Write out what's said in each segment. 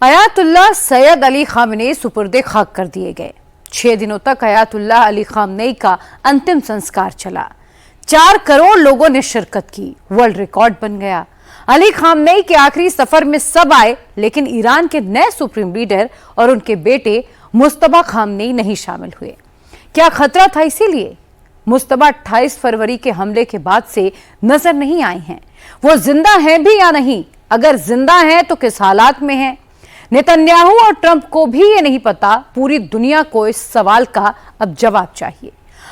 Ayatollah Syed Ali Khamenei सुपुर्दे खाक कर दिए गए। 6 दिनों तक अयातुल्लाह अली खामनेई का अंतिम संस्कार चला। 4 करोड़ लोगों ने शिरकत की। वर्ल्ड रिकॉर्ड बन गया। अली खामनेई के आखिरी सफर में सब आए, लेकिन ईरान के नए सुप्रीम लीडर और उनके बेटे मुस्तबा खामनेई नहीं शामिल हुए। क्या खतरा था? इसीलिए मुस्तबा 28 फरवरी के हमले के बाद से नजर नहीं आए हैं। वो जिंदा हैं भी या नहीं? अगर जिंदा हैं तो किस हालात में हैं? नेतन्याहू और ट्रंप को भी ये नहीं पता। पूरी दुनिया को इस सवाल का अब जवाब चाहिए।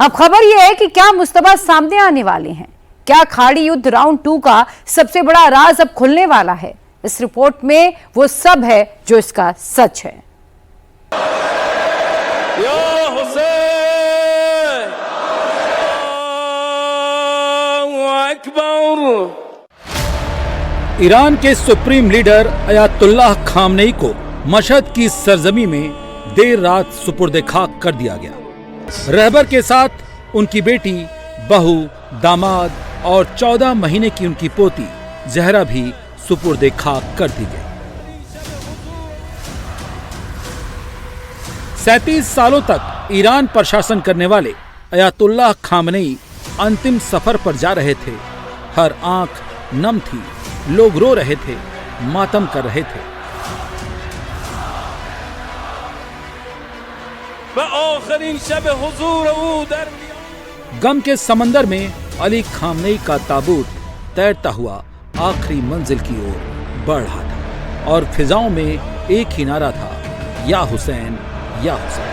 अब खबर यह है कि क्या मुस्तबा सामने आने वाले हैं? क्या खाड़ी युद्ध राउंड 2 का सबसे बड़ा राज अब खुलने वाला है? इस रिपोर्ट में वो सब है जो इसका सच है। ईरान के सुप्रीम लीडर अयातुल्लाह खामनेई को मशहद की सरजमी में देर रात सुपुर्दे खाक कर दिया गया। रहबर के साथ उनकी बेटी, बहू, दामाद और 14 महीने की उनकी पोती जहरा भी सुपुर्दे खाक कर दी गई। 37 सालों तक ईरान पर शासन करने वाले अयातुल्लाह खामनेई अंतिम सफर पर जा रहे थे। हर आंख नम थी, लोग रो रहे थे, मातम कर रहे थे। गम के समंदर में अली खामनेई का ताबूत तैरता हुआ आखिरी मंजिल की ओर बढ़ रहा था और फिजाओं में एक ही नारा था, या हुसैन, या हुसैन।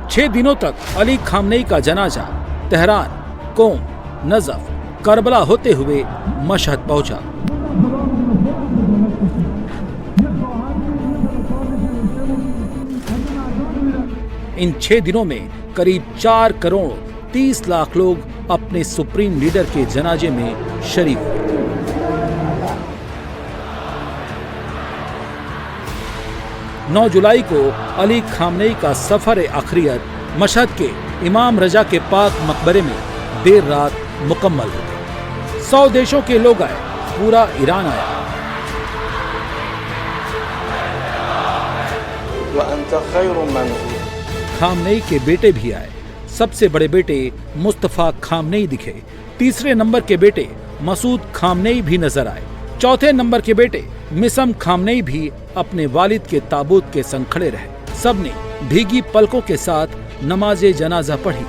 6 दिनों तक अली खामनेई का जनाजा तेहरान, कोम, नजफ, करबला होते हुए मशहद पहुंचा। इन 6 दिनों में करीब 4 करोड़ 30 लाख लोग अपने सुप्रीम लीडर के जनाजे में शरीक हुए। नौ जुलाई को अली खामनेई का सफर आखिरियत मशहद के इमाम रजा के पाक मकबरे में देर रात मुकम्मल हो गई। 100 देशों के लोग आए, पूरा ईरान आया। खामनेई के बेटे भी आए। सबसे बड़े बेटे मुस्तफा खामनेई दिखे। तीसरे नंबर के बेटे मसूद खामनेई भी नजर आए। चौथे नंबर के बेटे मिसम खामनेई भी अपने वालिद के ताबूत के संग खड़े रहे। सबने भीगी पलकों के साथ नमाजे जनाजा पढ़ी।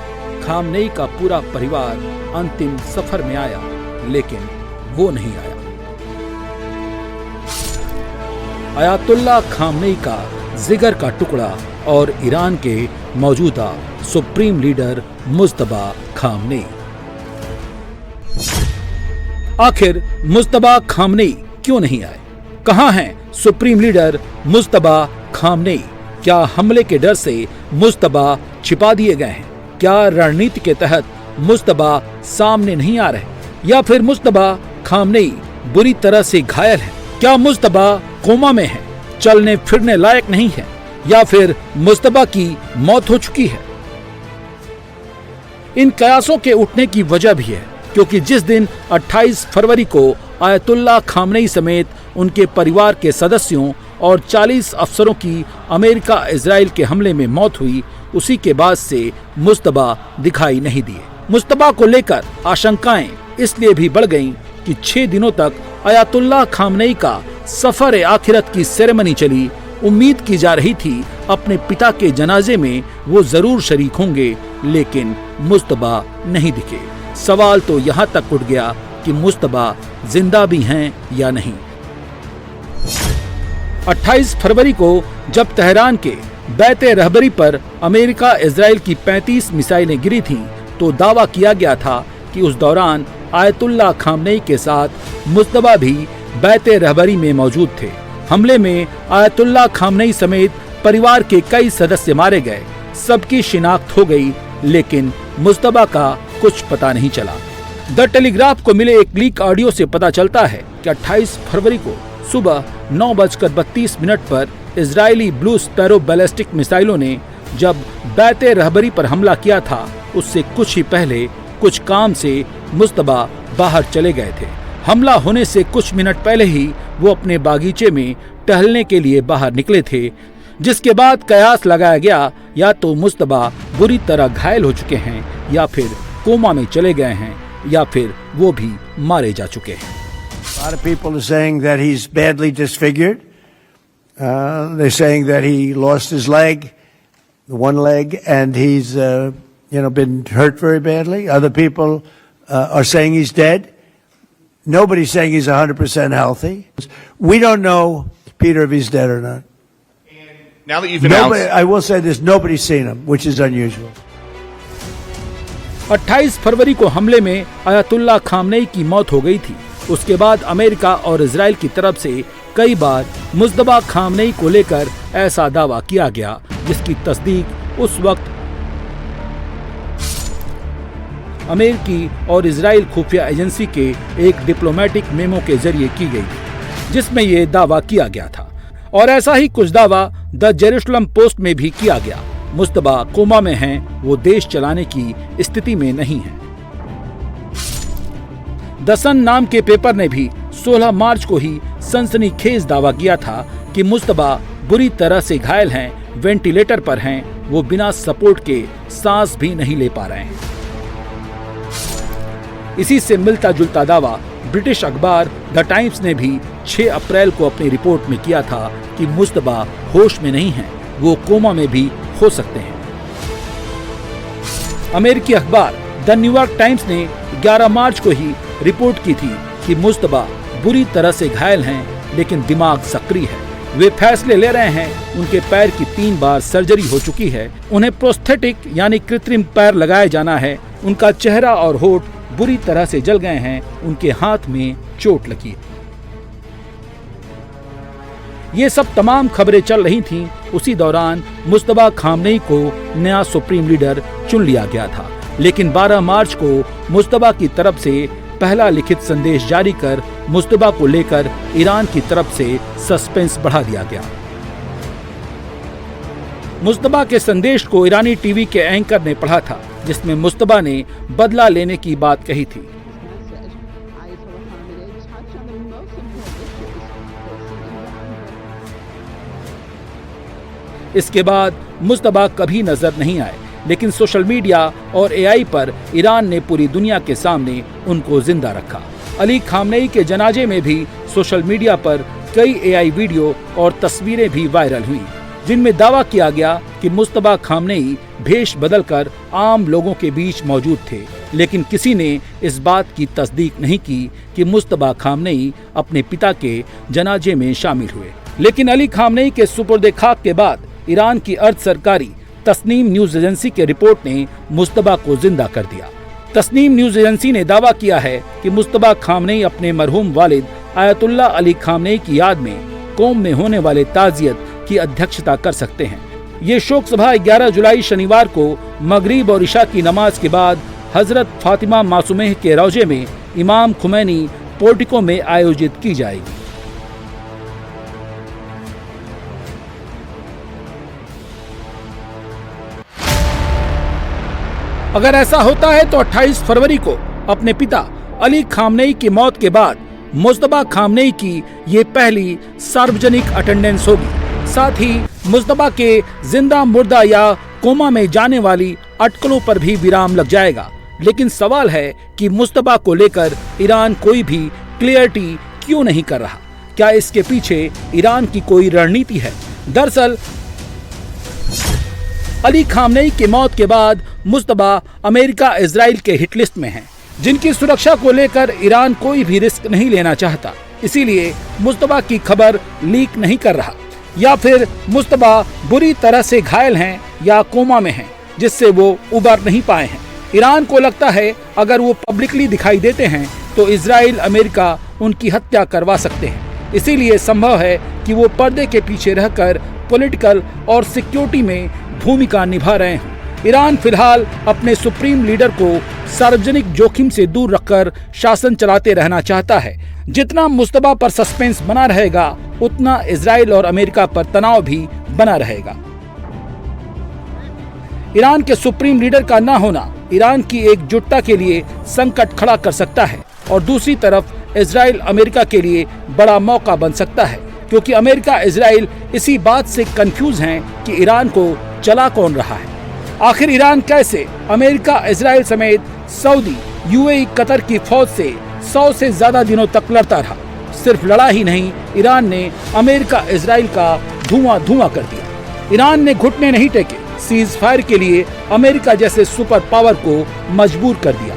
खामनेई का पूरा परिवार अंतिम सफर में आया, लेकिन वो नहीं आया। अयातुल्लाह खामनेई का जिगर का टुकड़ा और ईरान के मौजूदा सुप्रीम लीडर मुस्तबा खामनेई। आखिर मुस्तबा खामनेई क्यों नहीं आए? कहां हैं सुप्रीम लीडर मुस्तबा खामनेई? क्या हमले के डर से मुस्तबा छिपा दिए गए हैं? क्या रणनीति के तहत मुस्तबा सामने नहीं आ रहे? या फिर मुस्तबा खामनेई बुरी तरह से घायल है? क्या मुस्तबा कोमा में है, चलने फिरने लायक नहीं है? या फिर मुस्तबा की मौत हो चुकी है? इन कयासों के उठने की वजह भी है, क्योंकि जिस दिन 28 फरवरी को अयातुल्लाह खामनेई समेत उनके परिवार के सदस्यों और 40 अफसरों की अमेरिका इजराइल के हमले में मौत हुई, उसी के बाद से मुस्तबा दिखाई नहीं दिए। मुस्तबा को लेकर आशंकाएं इसलिए भी बढ़ गईं कि 6 दिनों तक अयातुल्लाह खामनेई का सफर आखिरत की सेरेमनी चली। उम्मीद की जा रही थी अपने पिता के जनाजे में वो जरूर शरीक होंगे, लेकिन मुस्तबा नहीं दिखे। सवाल तो यहाँ तक उठ गया कि मुस्तबा जिंदा भी हैं या नहीं। 28 फरवरी को जब तेहरान के बैते रहबरी पर अमेरिका इजराइल की 35 मिसाइलें गिरी थीं, तो दावा किया गया था कि उस दौरान आयतुल्लाह खामनेई के साथ मुस्तबा भी बैते रहबरी में मौजूद थे। हमले में आयतुल्लाह खामनेई समेत परिवार के कई सदस्य मारे गए। सबकी शिनाख्त हो गई, लेकिन मुस्तबा का कुछ पता नहीं चला। द टेलीग्राफ को मिले एक लीक ऑडियो से पता चलता है कि 28 फरवरी को सुबह 9:32 पर इजरायली ब्लू स्पैरो बैलिस्टिक मिसाइलों ने जब बैते रहबरी पर हमला किया था, उससे कुछ ही पहले कुछ काम से मुस्तबा बाहर चले गए थे। हमला होने से कुछ मिनट पहले ही वो अपने बागीचे में टहलने के लिए बाहर निकले थे, जिसके बाद कयास लगाया गया या तो मुस्तबा बुरी तरह घायल हो चुके हैं या फिर कोमा में चले गए हैं या फिर वो भी मारे जा चुके हैं। A lot of people are saying that he's badly disfigured. They're saying that he lost his leg, one leg, and he's been hurt very badly. Other people are saying he's dead. Nobody's saying he's 100% healthy. We don't know, Peter, if he's dead or not. Now that you've announced, I will say this: nobody's seen him, which is unusual. 28 फरवरी को हमले में Ayatollah Khamenei की मौत हो गई थी। उसके बाद अमेरिका और इजराइल की तरफ से कई बार मुस्तबा खामनेई को लेकर ऐसा दावा किया गया, जिसकी तस्दीक उस वक्त अमेरिकी और इजराइल खुफिया एजेंसी के एक डिप्लोमेटिक मेमो के जरिए की गई थी, जिसमें ये दावा किया गया था। और ऐसा ही कुछ दावा द जेरूसलम पोस्ट में भी किया गया। मुस्तबा कोमा में हैं, वो देश चलाने की स्थिति में नहीं है। द सन नाम के पेपर ने भी 16 मार्च को ही सनसनीखेज दावा किया था कि मुस्तबा बुरी तरह से घायल हैं, वेंटिलेटर पर हैं, वो बिना सपोर्ट के सांस भी नहीं ले पा रहे हैं। इसी से मिलता जुलता दावा ब्रिटिश अखबार द टाइम्स ने भी 6 अप्रैल को अपनी रिपोर्ट में किया था कि मुस्तबा होश में नहीं है, वो कोमा में भी हो सकते हैं। अमेरिकी अखबार द न्यूयॉर्क टाइम्स ने 11 मार्च को ही रिपोर्ट की थी कि मुस्तबा बुरी तरह से घायल हैं, लेकिन दिमाग सक्रिय है, वे फैसले ले रहे हैं। उनके पैर की 3 बार सर्जरी हो चुकी है, उन्हें प्रोस्थेटिक यानी कृत्रिम पैर लगाया जाना है, उनका चेहरा और होठ बुरी तरह से जल गए हैं, उनके हाथ में चोट लगी है। ये सब तमाम खबरें चल रही थीं। उसी दौरान मुस्तबा खामनेई को नया सुप्रीम लीडर चुन लिया गया था, लेकिन 12 मार्च को मुस्तबा की तरफ से पहला लिखित संदेश जारी कर मुस्तबा को लेकर ईरान की तरफ से सस्पेंस बढ़ा दिया गया। मुस्तबा के संदेश को ईरानी टीवी के एंकर ने पढ़ा था, जिसमें मुस्तबा ने बदला लेने की बात कही थी। इसके बाद मुस्तबा कभी नजर नहीं आए, लेकिन सोशल मीडिया और एआई पर ईरान ने पूरी दुनिया के सामने उनको जिंदा रखा। अली खामनेई के जनाजे में भी सोशल मीडिया पर कई एआई वीडियो और तस्वीरें भी वायरल हुई, जिनमें दावा किया गया कि मुस्तबा खामनेई भेष बदलकर आम लोगों के बीच मौजूद थे, लेकिन किसी ने इस बात की तस्दीक नहीं की कि मुस्तबा खामनेई अपने पिता के जनाजे में शामिल हुए। लेकिन अली खामनेई के सुपुर्द खाक के बाद ईरान की अर्ध सरकारी तस्नीम न्यूज एजेंसी के रिपोर्ट ने मुस्तबा को जिंदा कर दिया। तस्नीम न्यूज एजेंसी ने दावा किया है कि मुस्तबा खामनेई अपने मरहूम वालिद आयतुल्ला अली खामनेई की याद में कोम में होने वाले ताजियत की अध्यक्षता कर सकते हैं। ये शोक सभा 11 जुलाई शनिवार को मगरिब और इशा की नमाज के बाद हजरत फातिमा मासूमेह के रौजे में इमाम खुमैनी पोर्टिको में आयोजित की जाएगी। अगर ऐसा होता है तो 28 फरवरी को अपने पिता अली खामनेई की मौत के बाद मुस्तबा खामनेई की ये पहली सार्वजनिक अटेंडेंस होगी। साथ ही मुस्तबा के जिंदा मुर्दा या कोमा में जाने वाली अटकलों पर भी विराम लग जाएगा। लेकिन सवाल है कि मुस्तबा को लेकर ईरान कोई भी क्लियरिटी क्यों नहीं कर रहा? क्या इसके पीछे ईरान की कोई रणनीति है? दरअसल अली खामनेई की मौत के बाद मुस्तबा अमेरिका इजराइल के हिट लिस्ट में हैं, जिनकी सुरक्षा को लेकर ईरान कोई भी रिस्क नहीं लेना चाहता। इसीलिए मुस्तबा की खबर लीक नहीं कर रहा, या फिर मुस्तबा बुरी तरह से घायल हैं या कोमा में हैं, जिससे वो उबर नहीं पाए हैं। ईरान को लगता है अगर वो पब्लिकली दिखाई देते हैं तो इजराइल अमेरिका उनकी हत्या करवा सकते हैं। इसीलिए संभव है कि वो पर्दे के पीछे रहकर पॉलिटिकल और सिक्योरिटी में भूमिका निभा रहे हैं। ईरान फिलहाल अपने सुप्रीम लीडर को सार्वजनिक जोखिम से दूर रखकर शासन चलाते रहना चाहता है। जितना मुस्तबा पर सस्पेंस बना रहेगा, उतना इजराइल और अमेरिका पर तनाव भी बना रहेगा। ईरान के सुप्रीम लीडर का न होना ईरान की एकजुटता के लिए संकट खड़ा कर सकता है और दूसरी तरफ इजराइल अमेरिका के लिए बड़ा मौका बन सकता है, क्योंकि अमेरिका इजराइल इसी बात से कंफ्यूज हैं कि ईरान को चला कौन रहा है। आखिर ईरान कैसे अमेरिका, इजराइल समेत सऊदी, यूएई, कतर की फौज से 100 से ज्यादा दिनों तक लड़ता रहा। सिर्फ लड़ा ही नहीं, ईरान ने अमेरिका इजराइल का धुआं कर दिया। ईरान ने घुटने नहीं टेके, सीज फायर के लिए अमेरिका जैसे सुपर पावर को मजबूर कर दिया।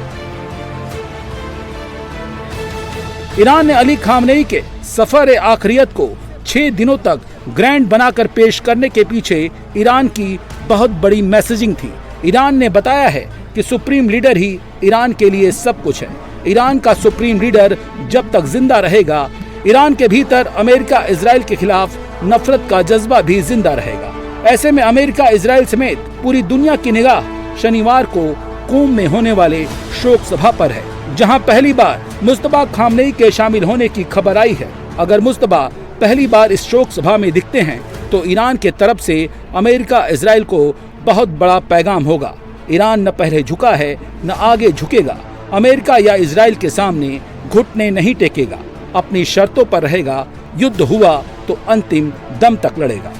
ईरान ने अली खामनेई के सफर आखिरियत को 6 दिनों तक ग्रैंड बनाकर पेश करने के पीछे ईरान की बहुत बड़ी मैसेजिंग थी। ईरान ने बताया है कि सुप्रीम लीडर ही ईरान के लिए सब कुछ है। ईरान का सुप्रीम लीडर जब तक जिंदा रहेगा, ईरान के भीतर अमेरिका इजराइल के खिलाफ नफरत का जज्बा भी जिंदा रहेगा। ऐसे में अमेरिका, इजराइल समेत पूरी दुनिया की निगाह शनिवार को कूम में होने वाले शोक सभा पर है, जहां पहली बार मुस्तफा खामनेई के शामिल होने की खबर आई है। अगर मुस्तफा पहली बार इस शोक सभा में दिखते हैं तो ईरान के तरफ से अमेरिका, इजराइल को बहुत बड़ा पैगाम होगा। ईरान न पहले झुका है न आगे झुकेगा। अमेरिका या इजराइल के सामने घुटने नहीं टेकेगा, अपनी शर्तों पर रहेगा। युद्ध हुआ तो अंतिम दम तक लड़ेगा।